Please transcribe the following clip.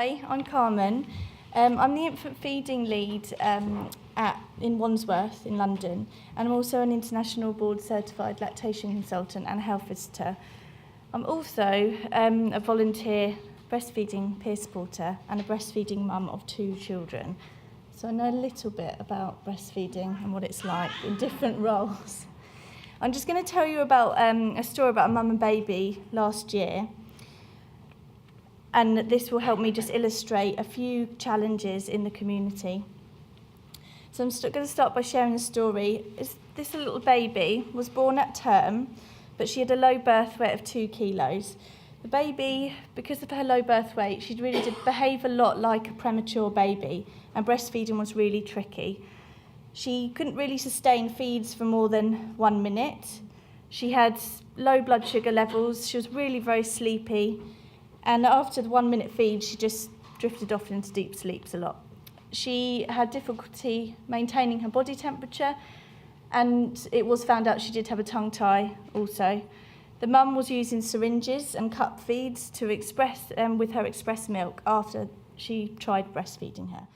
Hi, I'm Carmen. I'm the infant feeding lead in Wandsworth in London, and I'm also an international board certified lactation consultant and a health visitor. I'm also a volunteer breastfeeding peer supporter and a breastfeeding mum of 2 children. So I know a little bit about breastfeeding and what it's like in different roles. I'm just going to tell you about a story about a mum and baby last year. And this will help me just illustrate a few challenges in the community. So I'm going to start by sharing the story. This little baby was born at term, but she had a low birth weight of 2 kilos. The baby, because of her low birth weight, she really did behave a lot like a premature baby, and breastfeeding was really tricky. She couldn't really sustain feeds for more than 1 minute. She had low blood sugar levels. She was really very sleepy. And after the 1 minute feed, she just drifted off into deep sleeps a lot. She had difficulty maintaining her body temperature, and it was found out she did have a tongue tie also. The mum was using syringes and cup feeds to with her express milk after she tried breastfeeding her.